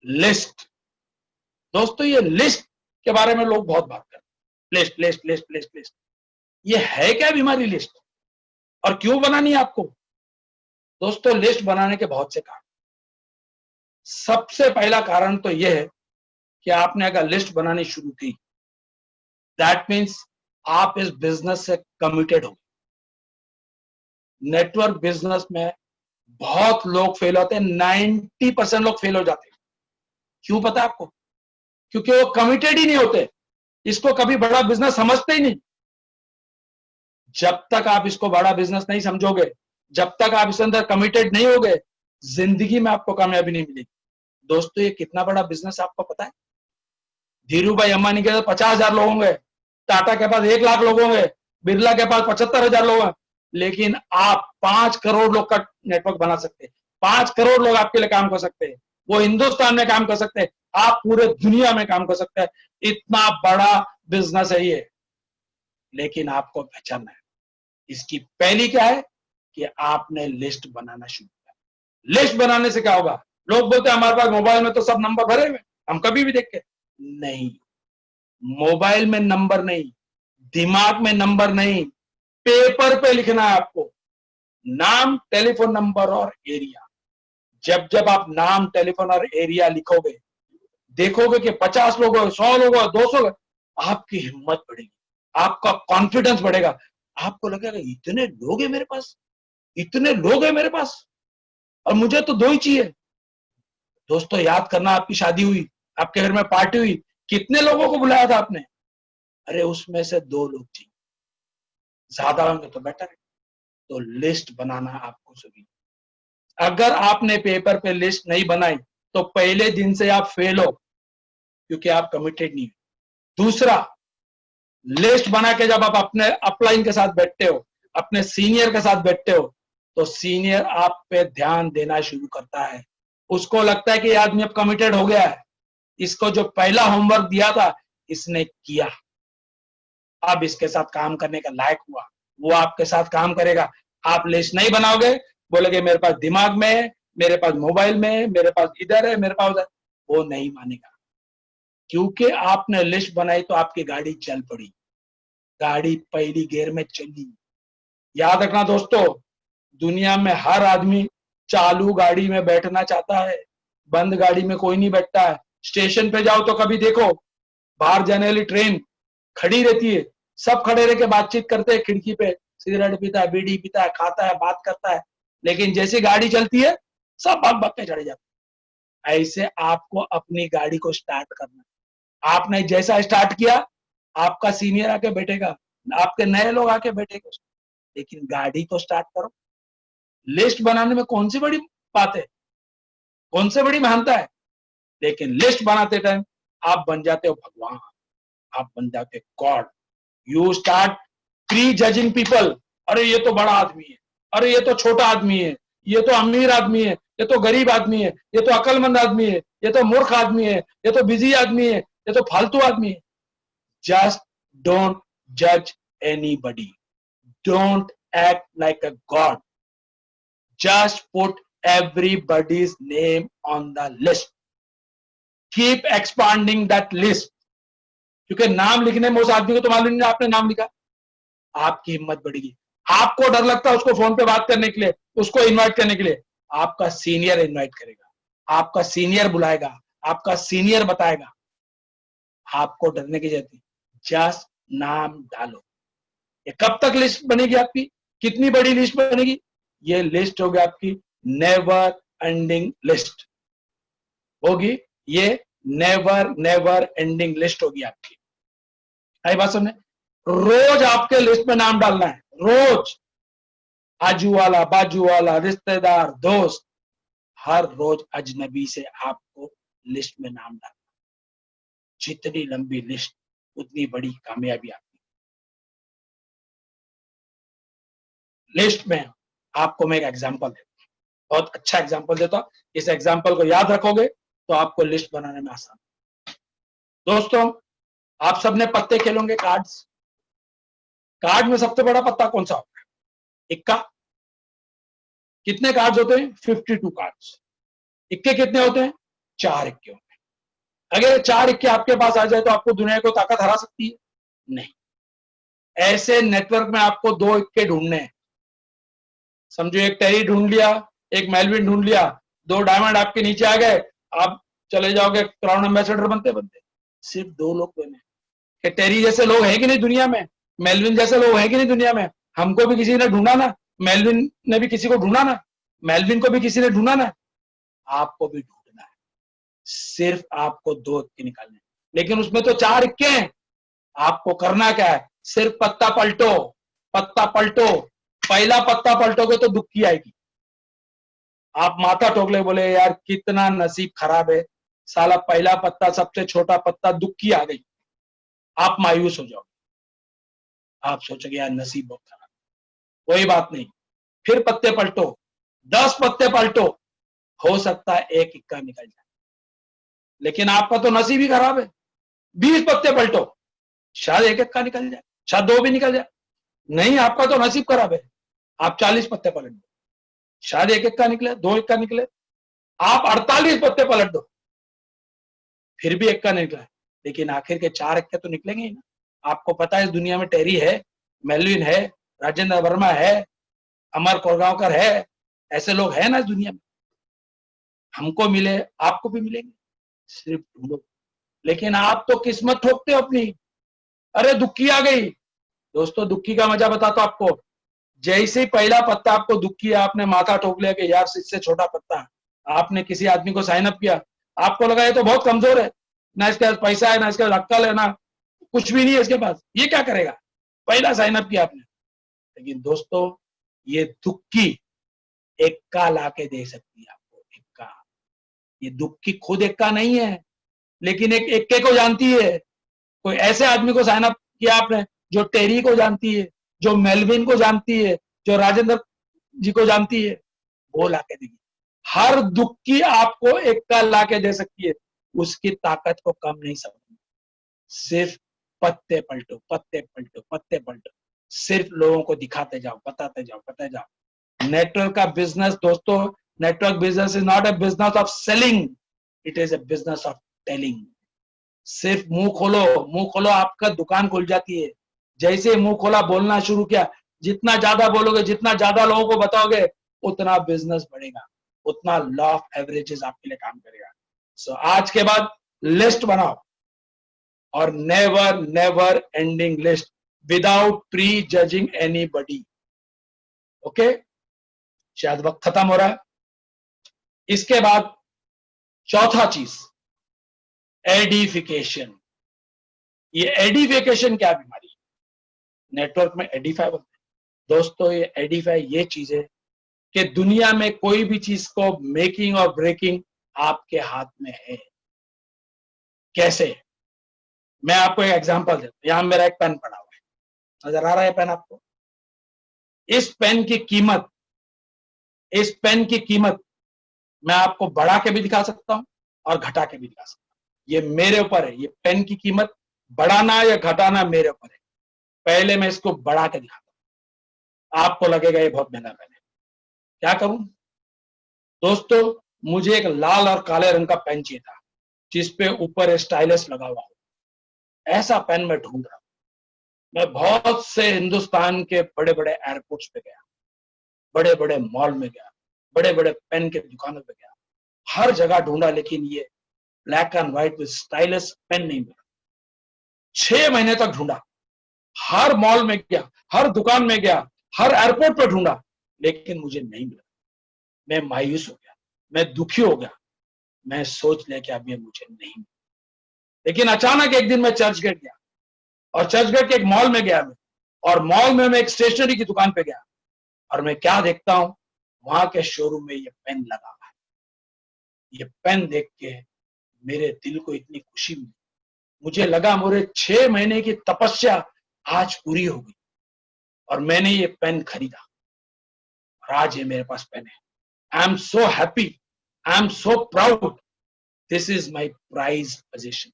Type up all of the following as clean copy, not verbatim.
List. दोस्तों ये list के बारे में लोग बहुत बात करते हैं, list list list list list. ये है क्या बीमारी लिस्ट, और क्यों बनानी है आपको? दोस्तों लिस्ट बनाने के बहुत से कारण। सबसे पहला कारण तो यह है कि आपने अगर लिस्ट बनानी शुरू की, दैट मीन्स आप इस बिजनेस से कमिटेड हो। नेटवर्क बिजनेस में बहुत लोग फेल होते हैं, 90% लोग फेल हो जाते हैं। क्यों पता है आपको? क्योंकि वो कमिटेड ही नहीं होते, इसको कभी बड़ा बिजनेस समझते ही नहीं। जब तक आप इसको बड़ा बिजनेस नहीं समझोगे, जब तक आप इसके अंदर कमिटेड नहीं होगे, जिंदगी में आपको कामयाबी नहीं मिलेगी। दोस्तों ये कितना बड़ा बिजनेस आपको पता है? धीरू भाई अंबानी के पास 50,000 लोग होंगे, टाटा के पास 1 लाख लोग होंगे, बिरला के पास 75,000 लोग हैं, लेकिन आप 5 करोड़ लोग का नेटवर्क बना सकते हैं। 5 करोड़ लोग आपके लिए काम कर सकते हैं। वो हिंदुस्तान में काम कर सकते हैं, आप पूरे दुनिया में काम कर सकते हैं। इतना बड़ा बिजनेस है ये, लेकिन आपको पहचानना है। इसकी पहली क्या है कि आपने लिस्ट बनाना शुरू किया। लिस्ट बनाने से क्या होगा? लोग बोलते हैं हमारे पास मोबाइल में तो सब नंबर भरे हुए, हम कभी भी देख के नहीं। मोबाइल में नंबर नहीं, दिमाग में नंबर नहीं, पेपर पे लिखना है आपको। नाम, टेलीफोन नंबर और एरिया। जब जब आप नाम, टेलीफोन और एरिया लिखोगे, देखोगे कि 50 लोग हो, 100 लोग हो, 200 लोग, आपकी हिम्मत बढ़ेगी, आपका कॉन्फिडेंस बढ़ेगा। आपको लगेगा इतने लोग हैं मेरे पास, इतने लोग हैं मेरे पास, और मुझे तो 2 ही चाहिए। दोस्तों याद करना, आपकी शादी हुई, आपके घर में पार्टी हुई, कितने लोगों को बुलाया था आपने? अरे उसमें से 2 लोग चाहिए, ज्यादा होंगे तो बेटर है। तो लिस्ट बनाना आपको जरूरी। अगर आपने पेपर पे लिस्ट नहीं बनाई तो पहले दिन से आप फेल हो, क्योंकि आप कमिटेड नहीं हो। दूसरा, लिस्ट बना के जब आप अपने अपलाइन के साथ बैठते हो, अपने सीनियर के साथ बैठते हो, तो सीनियर आप पे ध्यान देना शुरू करता है। उसको लगता है कि ये आदमी अब कमिटेड हो गया है, इसको जो पहला होमवर्क दिया था इसने किया, अब इसके साथ काम करने का लायक हुआ, वो आपके साथ काम करेगा। आप लिस्ट नहीं बनाओगे, बोलोगे मेरे पास दिमाग में है, मेरे पास मोबाइल में है, मेरे पास इधर है, मेरे पास उधर, वो नहीं मानेगा। क्योंकि आपने लिस्ट बनाई तो आपकी गाड़ी चल पड़ी, गाड़ी पहली गियर में चली। याद रखना दोस्तों, दुनिया में हर आदमी चालू गाड़ी में बैठना चाहता है, बंद गाड़ी में कोई नहीं बैठता है। स्टेशन पे जाओ तो कभी देखो, बाहर जाने वाली ट्रेन खड़ी रहती है, सब खड़े रह के बातचीत करते हैं, खिड़की पे सिगरेट पीता है, बीड़ी पीता है, खाता है, बात करता है, लेकिन जैसे गाड़ी चलती है सब भाग भाग के चढ़े जाते हैं। ऐसे आपको अपनी गाड़ी को स्टार्ट करना है। आपने जैसा स्टार्ट किया, आपका सीनियर आके बैठेगा, आपके नए लोग आके बैठेंगे, लेकिन गाड़ी तो स्टार्ट करो। लिस्ट बनाने में कौन सी बड़ी बात है, कौन सी बड़ी महानता है? लेकिन लिस्ट बनाते टाइम आप बन जाते हो भगवान, आप बन जाते God. You start pre judging people. अरे ये तो बड़ा आदमी है, अरे ये तो छोटा आदमी है, ये तो अमीर आदमी है, ये तो गरीब आदमी है, ये तो अकलमंद आदमी है, ये तो मूर्ख आदमी है, ये तो बिजी आदमी है, ये तो फालतू आदमी है। जस्ट डोंट जज anybody, don't act like a God, just put everybody's name on the list, keep expanding that list। क्योंकि नाम लिखने में उस आदमी को तो मालूम नहीं आपने नाम लिखा, आपकी हिम्मत बढ़ेगी। आपको डर लगता है उसको फोन पे बात करने के लिए, उसको इनवाइट करने के लिए, आपका सीनियर इनवाइट करेगा, आपका सीनियर बुलाएगा, आपका सीनियर बताएगा। आपको डरने की जरूरत नहीं, जस्ट नाम डालो। ये कब तक लिस्ट बनेगी आपकी? कितनी बड़ी लिस्ट बनेगी? ये लिस्ट होगी आपकी नेवर एंडिंग लिस्ट होगी, ये नेवर नेवर एंडिंग लिस्ट होगी आपकी। आई बात सुनने? रोज आपके लिस्ट में नाम डालना है, रोज। आजू वाला, बाजू वाला, रिश्तेदार, दोस्त, हर रोज अजनबी से आपको लिस्ट में नाम डालना। जितनी लंबी लिस्ट उतनी बड़ी कामयाबी आपकी। लिस्ट में आपको मैं एक एग्जांपल देता हूं, बहुत अच्छा एग्जांपल देता हूं। इस एग्जांपल को याद रखोगे तो आपको लिस्ट बनाने में आसान। दोस्तों आप सबने पत्ते खेलोगे, कार्ड्स। कार्ड में सबसे बड़ा पत्ता कौन सा होता है? इक्का। कितने कार्ड्स होते हैं? 52 कार्ड्स। इक्के कितने होते हैं? 4 इक्के होंगे। अगर 4 इक्के आपके पास आ जाए तो आपको दुनिया को ताकत हरा सकती है? नहीं। ऐसे नेटवर्क में आपको 2 इक्के ढूंढने हैं। समझो एक टेरी ढूंढ लिया, एक मेलविन ढूंढ लिया, 2 डायमंड आपके नीचे आ गए, आप चले जाओगे क्राउन एम्बेसडर बनते बनते। सिर्फ 2 लोग बने कि टेरी जैसे लोग हैं कि नहीं दुनिया में, मेलविन जैसे लोग हैं कि नहीं दुनिया में। हमको भी किसी ने ढूंढा ना, मेलविन ने भी किसी को ढूंढा ना, मेलविन को भी किसी ने ढूंढा ना, आपको भी ढूंढना है। सिर्फ आपको 2 इक्के निकालने, लेकिन उसमें तो 4 इक्के हैं। आपको करना क्या है, सिर्फ पत्ता पलटो, पत्ता पलटो। पहला पत्ता पलटोगे तो दुखी आएगी। आप माथा ठोक ले, बोले यार कितना नसीब खराब है, साला पहला पत्ता सबसे छोटा पत्ता दुखी आ गई। आप मायूस हो जाओगे, आप सोचोगे यार नसीब बहुत खराब। कोई बात नहीं, फिर पत्ते पलटो, 10 पत्ते पलटो, हो सकता है 1 इक्का निकल जाए। लेकिन आपका तो नसीब ही खराब है। 20 पत्ते पलटो, शायद 1 इक्का निकल जाए, शायद 2 भी निकल जाए। नहीं, आपका तो नसीब खराब है। आप 40 पत्ते पलट दो, शायद 1 इक्का निकले, 2 इक्का निकले। आप 48 पत्ते पलट दो, फिर भी इक्का निकला, लेकिन आखिर के 4 इक्के तो निकलेंगे ही ना। आपको पता है इस दुनिया में टेरी है, मेलविन है, राजेंद्र वर्मा है, अमर कोरगांवकर है, ऐसे लोग हैं ना इस दुनिया में। हमको मिले, आपको भी मिलेंगे, सिर्फ ढूंढो। लेकिन आप तो किस्मत ठोकते हो अपनी। अरे दुखी आ गई। दोस्तों दुखी का मजा बताता हूं आपको। जैसे ही पहला पत्ता आपको दुखी है, आपने माथा ठोक लिया कि यार इससे छोटा पत्ता, आपने किसी आदमी को साइन अप किया, आपको लगा ये तो बहुत कमजोर है, ना इसके पास पैसा है, ना इसके पास अक्ल है, ना कुछ भी नहीं है इसके पास, ये क्या करेगा। पहला साइन अप किया आपने। लेकिन दोस्तों ये दुखी इक्का ला के दे सकती है आपको, इक्का। ये दुखी खुद इक्का नहीं है, लेकिन एक इक्के को जानती है। कोई ऐसे आदमी को साइन अप किया आपने जो टेरी को जानती है, जो मेलविन को जानती है, जो राजेंद्र जी को जानती है, वो लाके देगी। हर दुखी आपको इक्का लाके दे सकती है, उसकी ताकत को कम नहीं समझना। सिर्फ पत्ते पलटो, पत्ते पलटो, पत्ते पलटो। सिर्फ लोगों को दिखाते जाओ, बताते जाओ, बताते जाओ। नेटवर्क का बिजनेस दोस्तों, network business is not a business of selling, it is a business of telling. सिर्फ मुंह खोलो, मुंह खोलो, आपका दुकान खुल जाती है। जैसे मुंह खोला, बोलना शुरू किया, जितना ज्यादा बोलोगे, जितना ज्यादा लोगों को बताओगे, उतना बिजनेस बढ़ेगा, उतना लॉ ऑफ एवरेजेस आपके लिए काम करेगा। सो आज के बाद लिस्ट बनाओ, और never never ending list without pre judging anybody. Okay, शायद वक्त खत्म हो रहा है। इसके बाद चौथा चीज, एडिफिकेशन। ये एडिफिकेशन क्या बीमारी है? नेटवर्क में एडिफाई बोलते हैं। दोस्तों ये एडिफाई ये चीज है कि दुनिया में कोई भी चीज को मेकिंग और ब्रेकिंग आपके हाथ में है। कैसे? मैं आपको एक एग्जांपल देता हूं। यहां मेरा एक पेन पड़ा हुआ है, नजर आ रहा है पेन आपको? इस पेन की कीमत, इस पेन की कीमत मैं आपको बढ़ा के भी दिखा सकता हूं और घटा के भी दिखा सकता हूं। ये मेरे ऊपर है, ये पेन की कीमत बढ़ाना या घटाना मेरे ऊपर है। पहले मैं इसको बढ़ा के दिखाता हूं, आपको लगेगा ये बहुत महंगा पेन है। क्या करूं? दोस्तों मुझे एक लाल और काले रंग का पेन चाहिए था, जिसपे ऊपर स्टाइलस लगा हुआ हो। ऐसा पेन मैं ढूंढ रहा हूं। मैं बहुत से हिंदुस्तान के बड़े बड़े एयरपोर्ट्स पे गया, बड़े बड़े मॉल में गया, बड़े बड़े पेन के दुकानों पे गया, हर जगह ढूंढा, लेकिन ये black and white with stylus pen नहीं मिला। 6 महीने तक ढूंढा, हर मॉल में गया, हर दुकान में गया, हर एयरपोर्ट पे ढूंढा, लेकिन मुझे नहीं मिला। मैं मायूस हो गया, मैं दुखी हो गया। मैं सोच लिया कि अब ये मुझे नहीं मिला। लेकिन अचानक एक दिन मैं चर्च गेट गया, और चर्च गेट के एक मॉल में गया मैं, और मॉल में मैं एक स्टेशनरी की दुकान पे गया, और मैं क्या देखता हूं, वहां के शोरूम में ये पेन लगा हुआ है। ये पेन देख के मेरे दिल को इतनी खुशी मिली, मुझे लगा मेरे 6 महीने की तपस्या आज पूरी हो गई, और मैंने ये पेन खरीदा, और आज ये मेरे पास पेन है। I am so happy, I am so proud, this is my prize position.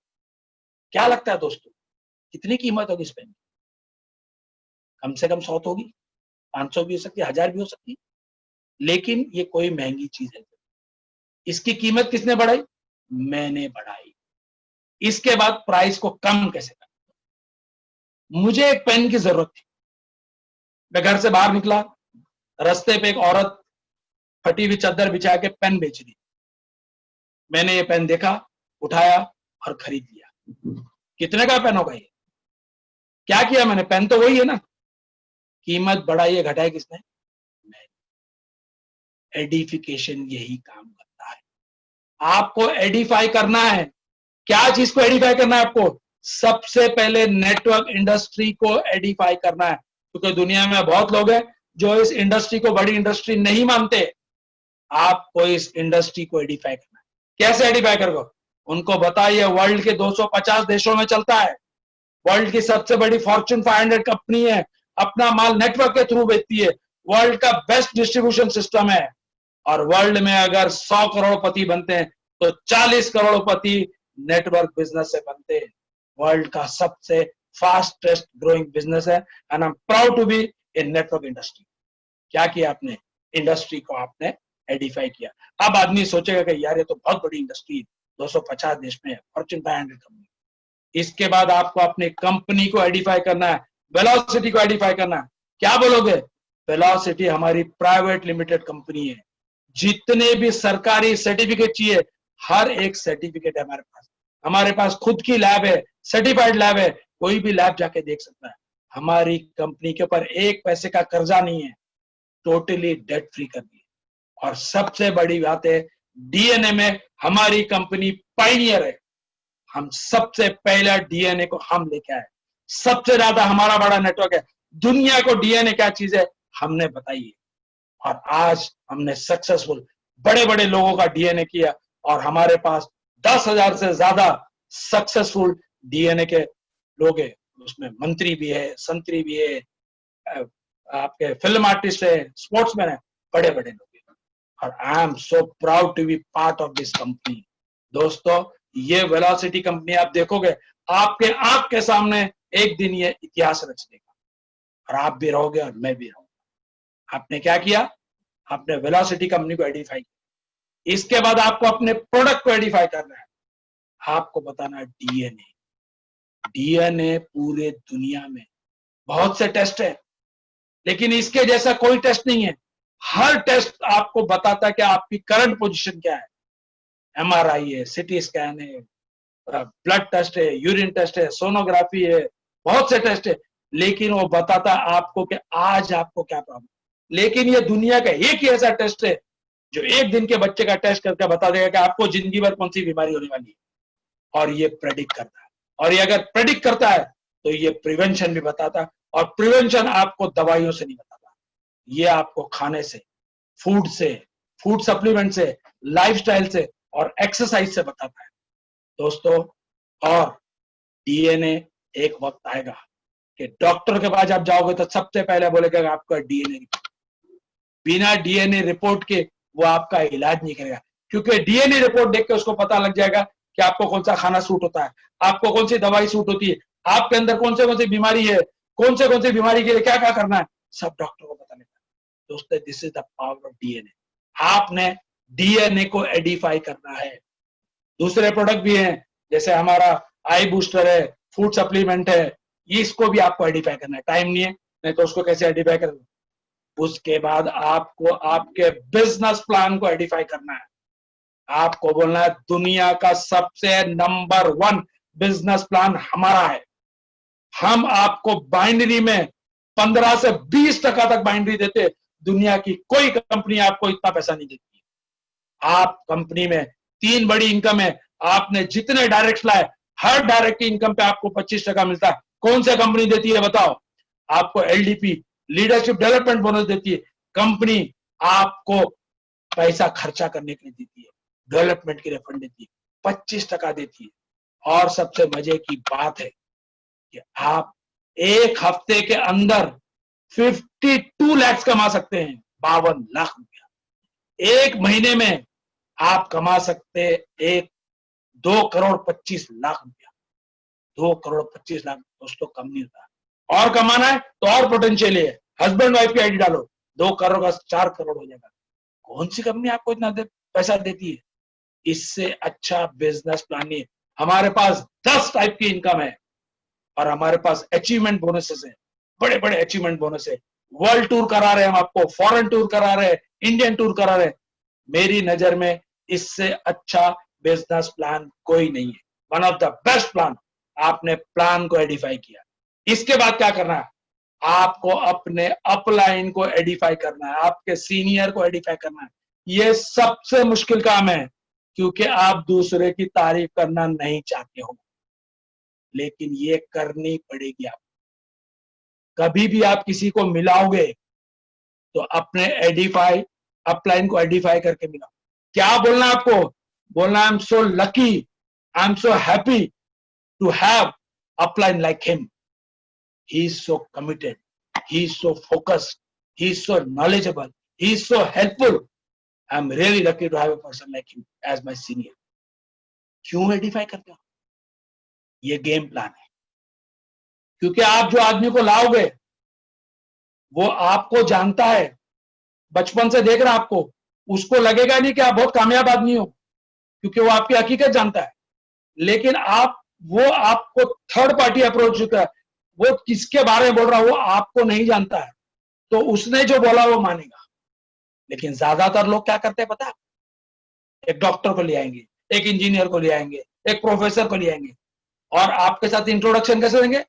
क्या लगता है दोस्तों, कितनी कीमत होगी इस पेन की? कम से कम 100 तो होगी, 500 भी हो सकती है, 1000 भी हो सकती है। लेकिन ये कोई महंगी चीज है। इसकी कीमत किसने बढ़ाई? मैंने बढ़ाई। इसके बाद प्राइस को कम कैसे करना। मुझे एक पेन की जरूरत थी, मैं घर से बाहर निकला, रास्ते पे एक औरत फटी हुई चादर बिछा के पेन बेच रही। मैंने ये पेन देखा, उठाया और खरीद लिया। कितने का पेन होगा ये? क्या किया मैंने? पेन तो वही है ना। कीमत बढ़ाई है घटाई किसने? मैं। एडिफिकेशन यही काम करता है। आपको एडिफाई करना है। क्या चीज को एडिफाई करना है आपको? सबसे पहले नेटवर्क इंडस्ट्री को एडिफाई करना है, क्योंकि दुनिया में बहुत लोग हैं जो इस इंडस्ट्री को बड़ी इंडस्ट्री नहीं मानते। आपको इस इंडस्ट्री को एडिफाई करना है। कैसे एडिफाई करोगे? उनको बताइए वर्ल्ड के 250 देशों में चलता है, वर्ल्ड की सबसे बड़ी फॉर्च्यून 500 कंपनी है, अपना माल नेटवर्क के थ्रू बेचती है, वर्ल्ड का बेस्ट डिस्ट्रीब्यूशन सिस्टम है। और वर्ल्ड में अगर 100 करोड़पति बनते हैं तो 40 करोड़पति नेटवर्क बिजनेस से बनते हैं। वर्ल्ड का सबसे फास्टेस्ट ग्रोइंग बिजनेस है, and I am proud to be in network industry. क्या किया आपने? इंडस्ट्री को आपने एडिफाई किया। अब आदमी सोचेगा कि यार ये तो बहुत बड़ी इंडस्ट्री है, 250 देश में है, फॉर्च्यून 500 कंपनी। इसके बाद आपको अपनी कंपनी को एडिफाई करना है, वेलोसिटी को एडिफाई करना है। क्या बोलोगे? वेलोसिटी हमारी प्राइवेट लिमिटेड कंपनी है। जितने भी सरकारी सर्टिफिकेट चाहिए, हर एक सर्टिफिकेट है हमारे पास। हमारे पास खुद की लैब है, सर्टिफाइड लैब है, कोई भी लैब जाके देख सकता है। हमारी कंपनी के ऊपर एक पैसे का कर्जा नहीं है, टोटली डेट फ्री कर दी। और सबसे बड़ी बात है, डीएनए में हमारी कंपनी पायनियर है। हम सबसे पहला डीएनए को हम लेके आए। सबसे ज्यादा हमारा बड़ा नेटवर्क है। दुनिया को डीएनए क्या चीज है हमने बताई है। और आज हमने सक्सेसफुल बड़े बड़े लोगों का डीएनए किया, और हमारे पास 10,000 से ज्यादा सक्सेसफुल डीएनए के लोग हैं। उसमें मंत्री भी है, संतरी भी है, आपके फिल्म आर्टिस्ट है, स्पोर्ट्समैन है, बड़े बड़े लोग हैं। और I am so proud to be part of this company. दोस्तों, ये वेलोसिटी कंपनी आप देखोगे, आपके आंख के सामने एक दिन ये इतिहास रच देगा, और आप भी रहोगे और मैं भी रहूंगा। आपने क्या किया? आपने वेलोसिटी कंपनी को एडिफाई किया। इसके बाद आपको अपने प्रोडक्ट को एडिफाई करना है। आपको बताना है डीएनए। डीएनए पूरे दुनिया में बहुत से टेस्ट है, लेकिन इसके जैसा कोई टेस्ट नहीं है। हर टेस्ट आपको बताता है कि आपकी करंट पोजीशन क्या है। एमआरआई है, सिटी स्कैन है, ब्लड टेस्ट है, यूरिन टेस्ट है, सोनोग्राफी है, बहुत से टेस्ट है, लेकिन वो बताता है आपको कि आज आपको क्या प्रॉब्लम। लेकिन ये दुनिया का एक ही ऐसा टेस्ट है जो एक दिन के बच्चे का टेस्ट करके बता देगा कि आपको जिंदगी भर कौन सी बीमारी होने वाली है। और ये प्रेडिक्ट करता है, और ये अगर प्रेडिक्ट करता है तो ये प्रिवेंशन भी बताता है। और प्रिवेंशन आपको दवाइयों से नहीं बताता, ये आपको खाने से, फूड सप्लीमेंट से, लाइफस्टाइल से और एक्सरसाइज से बताता है। दोस्तों, और डीएनए एक वक्त आएगा कि डॉक्टर के पास आप जाओगे तो सबसे पहले बोलेगा आपका डीएनए रिपोर्ट। बिना डीएनए रिपोर्ट के वो आपका इलाज नहीं करेगा, क्योंकि डीएनए रिपोर्ट देख के उसको पता लग जाएगा कि आपको कौन सा खाना सूट होता है, आपको कौन सी दवाई सूट होती है, आपके अंदर कौन सी बीमारी है, कौन सी बीमारी के लिए क्या क्या करना है, सब डॉक्टर को पता लगता है। दोस्तों, this is the power of DNA. आपने डीएनए को एडिफाई करना है। दूसरे प्रोडक्ट भी हैं, जैसे हमारा आई बूस्टर है, फूड सप्लीमेंट है, इसको भी आपको एडिफाई करना है। टाइम नहीं है, नहीं तो उसको कैसे एडिफाई करेंगे। उसके बाद आपको आपके बिजनेस प्लान को एडिफाई करना है। आपको बोलना है दुनिया का सबसे नंबर 1 बिजनेस प्लान हमारा है। हम आपको बाइनरी में 15 से 20% तक बाइनरी देते, दुनिया की कोई कंपनी आपको इतना पैसा नहीं देती। आप कंपनी में 3 बड़ी इनकम है, आपने जितने डायरेक्ट लाए, हर डायरेक्ट इनकम पे आपको 25% मिलता है। कौन सा कंपनी देती है बताओ? आपको एलडीपी, लीडरशिप डेवलपमेंट बोनस देती है। कंपनी आपको पैसा खर्चा करने के लिए देती है, डेवलपमेंट के लिए फंड देती है, 25% देती है। और सबसे मजे की बात है कि आप एक हफ्ते के अंदर 52 लाख कमा सकते हैं, 52 लाख रुपया। एक महीने में आप कमा सकते हैं 2,25,00,000 रुपया। 2,25,00,000 दोस्तों कम नहीं होता। और कमाना है तो और पोटेंशियल है, हस्बैंड वाइफ की आईडी डालो, 2 करोड़ का 4 करोड़ हो जाएगा। कौन सी कंपनी आपको इतना पैसा देती है? इससे अच्छा बिजनेस प्लान नहीं है। हमारे पास 10 टाइप की इनकम है और हमारे पास अचीवमेंट बोनसेस है, बड़े बड़े अचीवमेंट बोनस है। वर्ल्ड टूर करा रहे हैं हम आपको, फॉरेन टूर करा रहे हैं, इंडियन टूर करा रहे हैं। मेरी नजर में इससे अच्छा बिजनेस प्लान कोई नहीं है। One of the best plan. आपने प्लान को एडिफाई किया, इसके बाद क्या करना है? आपको अपने अपलाइन को एडिफाई करना है, आपके सीनियर को एडिफाई करना है। ये सबसे मुश्किल काम है, क्योंकि आप दूसरे की तारीफ करना नहीं चाहते हो, लेकिन ये करनी पड़ेगी। आप कभी भी आप किसी को मिलाओगे तो अपने एडिफाई अपलाइन को एडिफाई करके मिलाओ। क्या बोलना है आपको? बोलना, I am so lucky, I am so happy to have upline like him. He is so committed, he is so focused, he is so knowledgeable, he is so helpful. I am really lucky to have a person like him as my senior. क्यों Edify करते हो? ये game plan है। क्योंकि आप जो आदमी को लाओगे वो आपको जानता है, बचपन से देख रहा है आपको, उसको लगेगा नहीं कि आप बहुत कामयाब आदमी हो, क्योंकि वो आपकी हकीकत जानता है। लेकिन वो आपको थर्ड पार्टी अप्रोच होता है, वो किसके बारे में बोल रहा है वो आपको नहीं जानता है, तो उसने जो बोला वो मानेगा। लेकिन ज्यादातर लोग क्या करते हैं पता है? एक डॉक्टर को ले आएंगे, एक इंजीनियर को ले आएंगे, एक प्रोफेसर को ले आएंगे, और आपके साथ इंट्रोडक्शन कैसे देंगे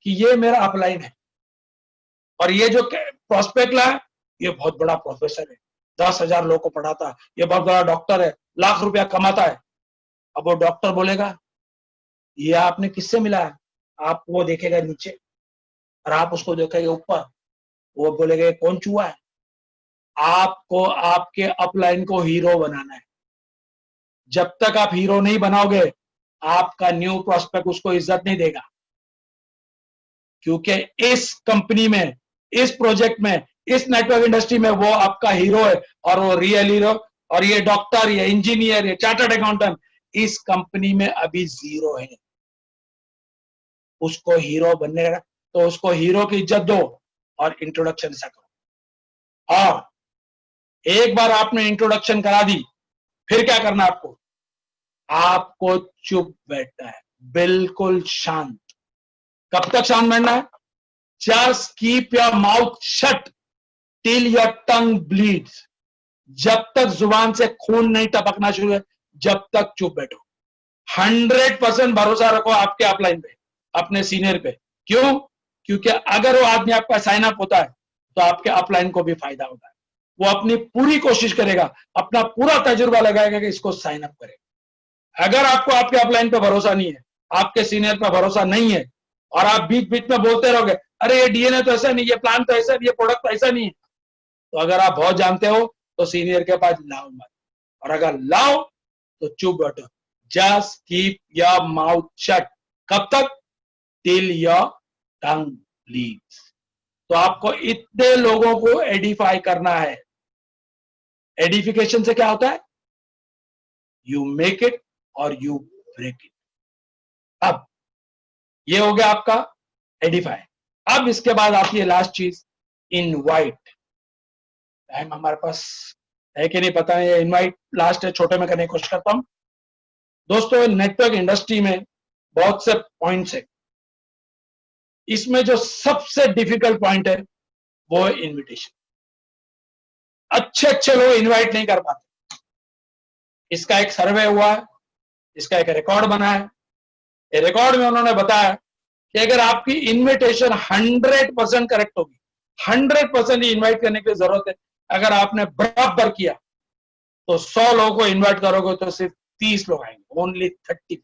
कि ये मेरा अपलाइन है, और ये जो प्रोस्पेक्ट ला है ये बहुत बड़ा प्रोफेसर है, 10,000 लोगों को पढ़ाता है, ये बहुत बड़ा डॉक्टर है, लाख रुपया कमाता है। अब वो डॉक्टर बोलेगा ये आपने किससे मिला है? आप वो देखेगा नीचे और आप उसको देखेंगे ऊपर, वो बोलेगा कौन चूहा है? आपको आपके अपलाइन को हीरो बनाना है। जब तक आप हीरो नहीं बनाओगे, आपका न्यू प्रोस्पेक्ट उसको इज्जत नहीं देगा, क्योंकि इस कंपनी में, इस प्रोजेक्ट में, इस नेटवर्क इंडस्ट्री में वो आपका हीरो है, और वो रियल हीरो। और ये डॉक्टर, ये इंजीनियर, ये चार्टर्ड अकाउंटेंट इस कंपनी में अभी जीरो है। उसको हीरो बनने का, तो उसको हीरो की इज्जत दो और इंट्रोडक्शन ऐसा करो। और एक बार आपने इंट्रोडक्शन करा दी, फिर क्या करना आपको? आपको चुप बैठना है, बिल्कुल शांत। कब तक शांत बैठना है? Just keep your mouth shut till your tongue bleeds. जब तक जुबान से खून नहीं टपकना शुरू है, जब तक चुप बैठो। 100% भरोसा रखो आपके अपलाइन पे, अपने सीनियर पे। क्यों? क्योंकि अगर वो आदमी आपका साइन अप होता है तो आपके अपलाइन को भी फायदा होता है। वो अपनी पूरी कोशिश करेगा, अपना पूरा तजुर्बा लगाएगा कि इसको साइन अप करे। अगर आपको आपके अपलाइन पे भरोसा नहीं है, आपके सीनियर पे भरोसा नहीं है, और आप बीच बीच में बोलते रहोगे अरे ये डीएनए तो ऐसा नहीं, ये प्लान तो ऐसा, ये प्रोडक्ट तो ऐसा नहीं है, तो अगर आप बहुत जानते हो तो सीनियर के पास लाओ मत, और अगर लाओ तो चुप बैठो। Just keep your mouth shut. कब तक? Till your tongue bleeds. तो आपको इतने लोगों को एडिफाई करना है। एडिफिकेशन से क्या होता है? यू मेक इट और यू ब्रेक इट। अब ये हो गया आपका एडिफाई। अब इसके बाद आती है लास्ट चीज, इनवाइट। टाइम हमारे पास है कि नहीं पता है, इनवाइट लास्ट है, छोटे में करने की कोशिश करता हूं। दोस्तों, नेटवर्क इंडस्ट्री में बहुत से पॉइंट्स है, इसमें जो सबसे डिफिकल्ट पॉइंट है वो है इनविटेशन। अच्छे लोग इनवाइट नहीं कर पाते। इसका एक सर्वे हुआ है, इसका एक रिकॉर्ड बना है। रिकॉर्ड में उन्होंने बताया कि अगर आपकी इनविटेशन 100% करेक्ट होगी, 100% ही इन्वाइट करने की जरूरत है। अगर आपने बराबर किया तो 100 लोगों को इन्वाइट करोगे तो सिर्फ 30 लोग आएंगे, ओनली 30।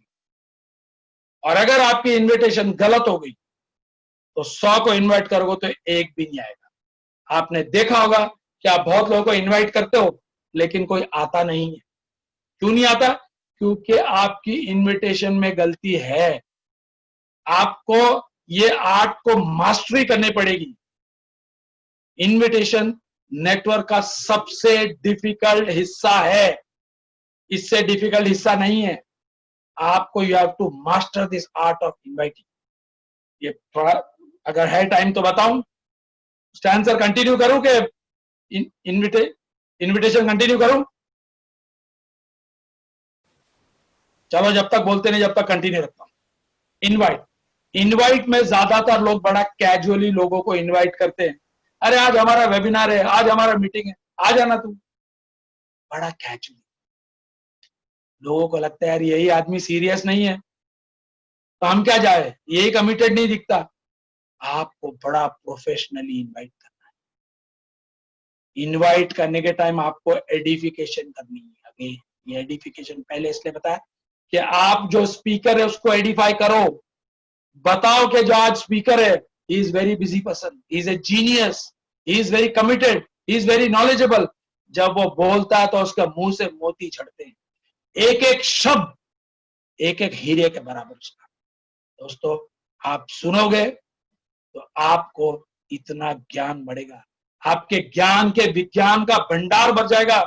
और अगर आपकी इन्विटेशन गलत हो गई तो 100 को इन्वाइट करोगे तो एक भी नहीं आएगा। आपने देखा होगा कि आप बहुत लोगों को इन्वाइट करते हो लेकिन कोई आता नहीं है। क्यों नहीं आता? क्योंकि आपकी इन्विटेशन में गलती है। आपको ये आर्ट को मास्टरी करनी पड़ेगी। इन्विटेशन नेटवर्क का सबसे डिफिकल्ट हिस्सा है, इससे डिफिकल्ट हिस्सा नहीं है। आपको you have to master this art of inviting. ये थोड़ा अगर है टाइम तो बताऊं, आंसर कंटिन्यू करूं कि इनविटेशन कंटिन्यू करूं? चलो जब तक बोलते नहीं, जब तक कंटिन्यू रखता हूं। इनवाइट में ज्यादातर लोग बड़ा कैजुअली लोगों को इनवाइट करते हैं। अरे आज हमारा वेबिनार है, आज हमारा मीटिंग है, आ जाना तू। बड़ा कैजुअली लोगों को लगता है यार यही आदमी सीरियस नहीं है तो हम क्या जाए, यही कमिटेड नहीं दिखता। आपको बड़ा प्रोफेशनली इनवाइट करना है। इनवाइट करने के टाइम आपको एडिफिकेशन करनी है। आगे ये एडिफिकेशन पहले इसलिए बताया कि आप जो स्पीकर है उसको एडिफाई करो, बताओ कि जो आज स्पीकर है he is very busy person, he is a genius, he is very committed, he is very knowledgeable. जब वो बोलता है तो उसके मुंह से मोती झड़ते हैं, एक एक शब्द एक एक हीरे के बराबर उसका। दोस्तों आप सुनोगे तो आपको इतना ज्ञान बढ़ेगा, आपके ज्ञान के विज्ञान का भंडार बढ़ जाएगा।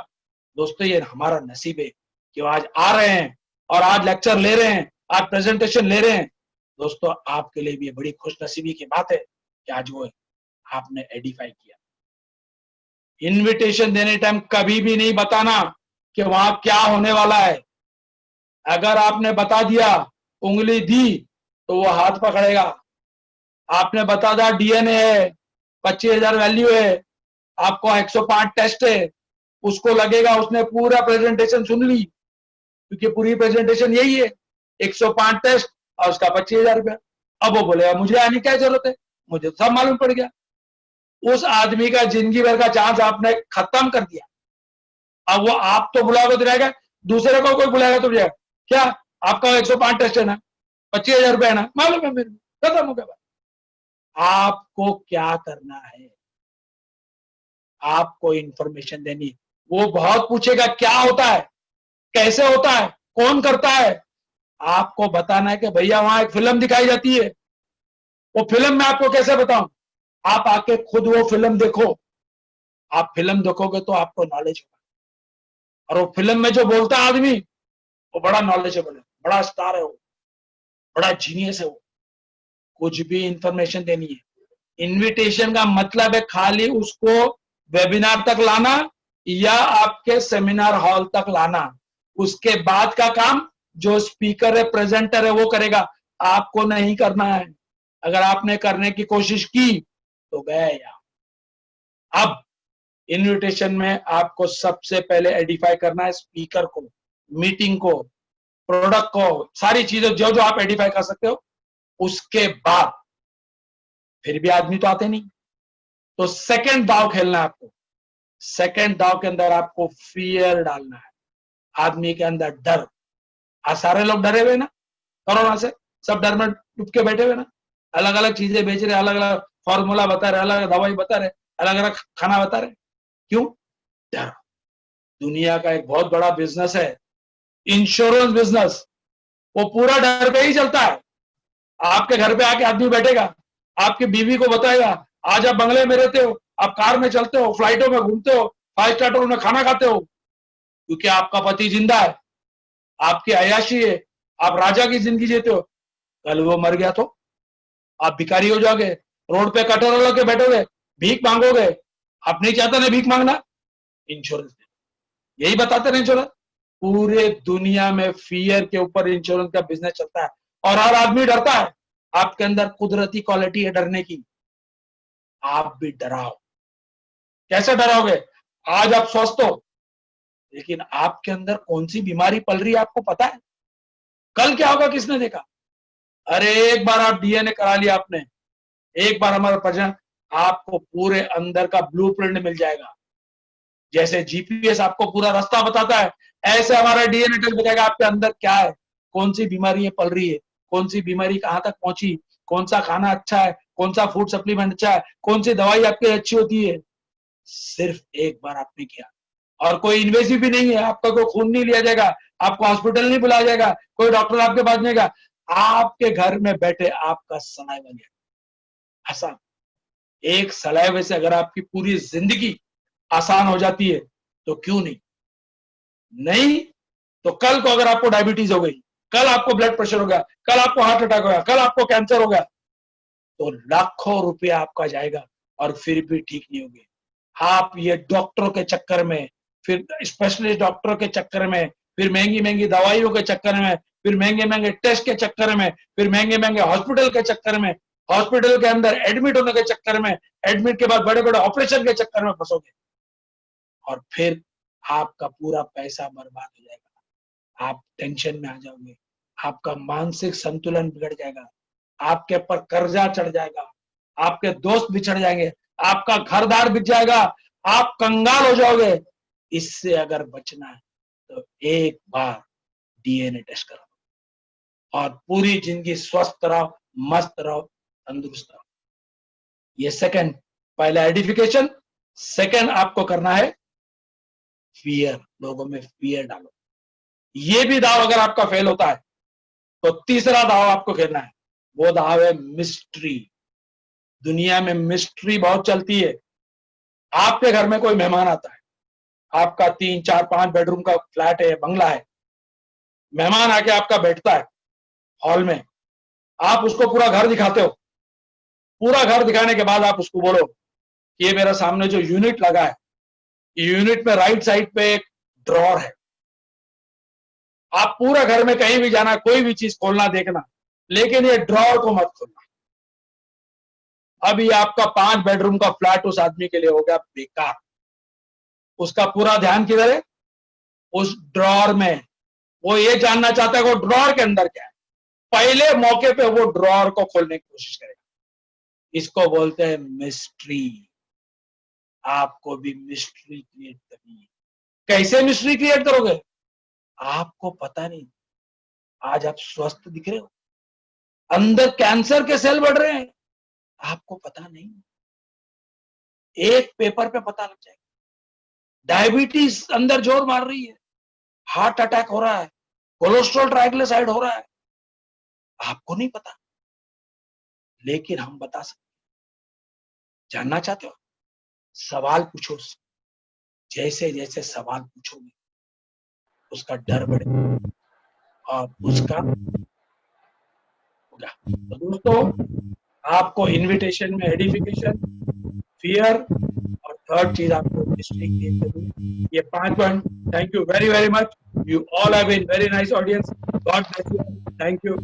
दोस्तों ये हमारा नसीब है कि आज आ रहे हैं और आज लेक्चर ले रहे हैं, आज प्रेजेंटेशन ले रहे हैं। दोस्तों आपके लिए भी बड़ी खुशनसीबी की बात है कि आज वो आपने एडिफाई किया। इनविटेशन देने टाइम कभी भी नहीं बताना कि वहां क्या होने वाला है। अगर आपने बता दिया, उंगली दी, तो वो हाथ पकड़ेगा। आपने बता दिया डीएनए है, 25,000 वैल्यू है, आपको 105 टेस्ट है, उसको लगेगा उसने पूरा प्रेजेंटेशन सुन ली, क्योंकि पूरी प्रेजेंटेशन यही है, 105 टेस्ट और उसका 25,000 रुपया। अब वो बोलेगा मुझे आने क्या जरूरत है, मुझे तो सब मालूम पड़ गया। उस आदमी का जिंदगी भर का चांस आपने खत्म कर दिया। अब वो आप तो बुलाओगे तो रहेगा, दूसरे को कोई बुलाएगा तो जाएगा क्या, आपका 105 टेस्ट है ना, 25,000 रुपया है ना, मालूम है मेरे को, खत्म हो गया। आपको क्या करना है, आपको इंफॉर्मेशन देनी। वो बहुत पूछेगा क्या होता है, कैसे होता है, कौन करता है। आपको बताना है कि भैया वहां एक फिल्म दिखाई जाती है, वो फिल्म मैं आपको कैसे बताऊं, आप आके खुद वो फिल्म देखो। आप फिल्म देखोगे तो आपको नॉलेज होगा। और वो फिल्म में जो बोलता है आदमी, वो बड़ा नॉलेजेबल है, बड़ा स्टार है, वो बड़ा जीनियस है। वो कुछ भी इंफॉर्मेशन देनी है। इनविटेशन का मतलब है खाली उसको वेबिनार तक लाना या आपके सेमिनार हॉल तक लाना। उसके बाद का काम जो स्पीकर है, प्रेजेंटर है, वो करेगा, आपको नहीं करना है। अगर आपने करने की कोशिश की तो गए यार। अब इनविटेशन में आपको सबसे पहले एडिफाई करना है स्पीकर को, मीटिंग को, प्रोडक्ट को, सारी चीजें जो जो आप एडिफाई कर सकते हो। उसके बाद फिर भी आदमी तो आते नहीं, तो सेकंड दाव खेलना है आपको। सेकंड दाव के अंदर आपको फियर डालना है, आदमी के अंदर डर। आज सारे लोग डरे हुए ना कोरोना से, सब डर में डूब के बैठे हुए ना, अलग अलग चीजें बेच रहे, अलग अलग फॉर्मूला बता रहे, अलग अलग दवाई बता रहे, अलग अलग खाना बता रहे। क्यों? डर। दुनिया का एक बहुत बड़ा बिजनेस है इंश्योरेंस बिजनेस, वो पूरा डर पे ही चलता है। आपके घर पे आके आदमी बैठेगा, आपकी बीवी को बताएगा आज आप बंगले में रहते हो, आप कार में चलते हो, फ्लाइटों में घूमते हो, 5 स्टार होटल में खाना खाते हो, क्योंकि आपका पति जिंदा है, आपकी अयाशी है, आप राजा की जिंदगी जीते हो। कल वो मर गया तो आप भिखारी हो जाओगे, रोड पे कटोरा लेके बैठोगे, भीख मांगोगे। आप नहीं चाहते ना भीख मांगना, इंश्योरेंस यही बताते ना इंश्योरेंस। पूरे दुनिया में फियर के ऊपर इंश्योरेंस का बिजनेस चलता है और हर आदमी डरता है। आपके अंदर कुदरती क्वालिटी है डरने की, आप भी डराओ। कैसे डराओगे? आज आप स्वस्थ हो, लेकिन आपके अंदर कौन सी बीमारी पल रही है आपको पता है? कल क्या होगा किसने देखा? अरे एक बार आप डीएनए करा लिया आपने, एक बार हमारा प्रजन, आपको पूरे अंदर का ब्लूप्रिंट मिल जाएगा। जैसे जीपीएस आपको पूरा रास्ता बताता है, ऐसे हमारा डीएनए टेस्ट बताएगा आपके अंदर क्या है, कौन सी बीमारी पल रही है, कौन सी बीमारी कहां तक पहुंची, कौन सा खाना अच्छा है, कौन सा फूड सप्लीमेंट अच्छा है, कौन सी दवाई आपकी अच्छी होती है। सिर्फ एक बार आपने किया, और कोई इन्वेसिव भी नहीं है, आपका कोई खून नहीं लिया जाएगा, आपको हॉस्पिटल नहीं बुलाया जाएगा, कोई डॉक्टर आपके पास नहीं गया, आपके घर में बैठे आपका सलाइवा लिया। आसान। एक सलाइवे से अगर आपकी पूरी जिंदगी आसान हो जाती है तो क्यों नहीं। नहीं तो कल को अगर आपको डायबिटीज हो गई, कल आपको ब्लड प्रेशर हो गया, कल आपको हार्ट अटैक हो गया, कल आपको कैंसर हो गया, तो लाखों रुपया आपका जाएगा और फिर भी ठीक नहीं होगी। आप ये डॉक्टरों के चक्कर में, फिर स्पेशलिस्ट डॉक्टरों के चक्कर में, फिर महंगी महंगी दवाइयों के चक्कर में, फिर महंगे महंगे टेस्ट के चक्कर में, फिर महंगे महंगे हॉस्पिटल के चक्कर में, हॉस्पिटल के अंदर एडमिट होने के चक्कर में, एडमिट के बाद बड़े बड़े ऑपरेशन के चक्कर में फंसोगे और फिर आपका पूरा पैसा बर्बाद हो जाएगा। आप टेंशन में आ जाओगे, आपका मानसिक संतुलन बिगड़ जाएगा, आपके ऊपर कर्जा चढ़ जाएगा, आपके दोस्त बिछड़ जाएंगे, आपका घर-दार बिक जाएगा, आप कंगाल हो जाओगे। इससे अगर बचना है तो एक बार डीएनए टेस्ट करो और पूरी जिंदगी स्वस्थ रहो, मस्त रहो, तंदुरुस्त रहो। ये सेकंड, पहला एडिफिकेशन, सेकंड आपको करना है फियर, लोगों में फियर डालो। ये भी दाव अगर आपका फेल होता है तो तीसरा दाव आपको खेलना है, वो दाव है मिस्ट्री। दुनिया में मिस्ट्री बहुत चलती है। आपके घर में कोई मेहमान आता है, आपका 3, 4, 5 बेडरूम का फ्लैट है, बंगला है, मेहमान आके आपका बैठता है हॉल में, आप उसको पूरा घर दिखाते हो। पूरा घर दिखाने के बाद आप उसको बोलो कि ये मेरा सामने जो यूनिट लगा है, यूनिट में राइट साइड पे एक ड्रॉर है। आप पूरा घर में कहीं भी जाना, कोई भी चीज खोलना देखना, लेकिन ये ड्रॉर को मत खोलना। अभी आपका 5 बेडरूम का फ्लैट उस आदमी के लिए हो गया बेकार। उसका पूरा ध्यान किधर है? उस ड्रॉर में। वो ये जानना चाहता है वो ड्रॉर के अंदर क्या है। पहले मौके पे वो ड्रॉर को खोलने की कोशिश करेगा। इसको बोलते हैं मिस्ट्री। आपको भी मिस्ट्री क्रिएट करनी है। कैसे मिस्ट्री क्रिएट करोगे? आपको पता नहीं, आज आप स्वस्थ दिख रहे हो, अंदर कैंसर के सेल बढ़ रहे हैं, आपको पता नहीं, एक पेपर पे पता लग जाएगा। डायबिटीज अंदर जोर मार रही है, हार्ट अटैक हो रहा है, कोलेस्ट्रॉल ट्राइग्लिसराइड हो रहा है, आपको नहीं पता, लेकिन हम बता सकते। जानना चाहते हो? सवाल पूछो। जैसे जैसे सवाल पूछोगे उसका डर बढ़ेगा और उसका होगा। तो दोस्तों, आपको इनविटेशन में एडिफिकेशन, फियर और थर्ड चीज आपको मिस्ट्री क्रिएट करनी। ये 5 point. Thank you very very much. You all have been very nice audience. God bless you. Thank you.